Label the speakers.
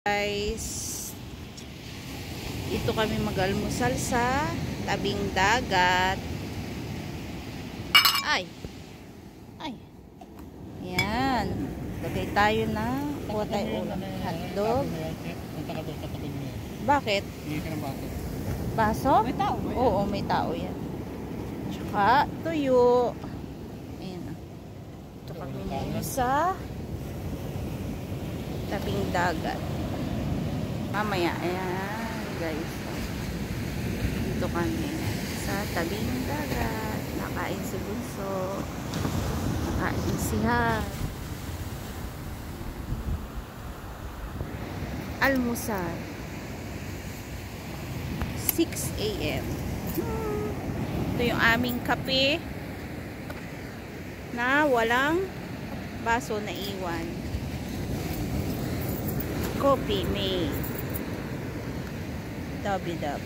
Speaker 1: Guys, dito kami mag-almusal sa tabing dagat. Ay yan, lagay tayo na kuha tayo hotdog. Bakit? Baso? May tao ba yan? Oo, may tao yan. Tsaka tuyo. Ayan. Ito kami ngayon sa tabing dagat. Mamaya, ayan guys, dito kami sa tabing dagat. Nakain si Bunso, nakain si Ha. Almusal 6 AM. Ito yung aming kape na walang baso na iwan. Coffee mate. Dub-dub.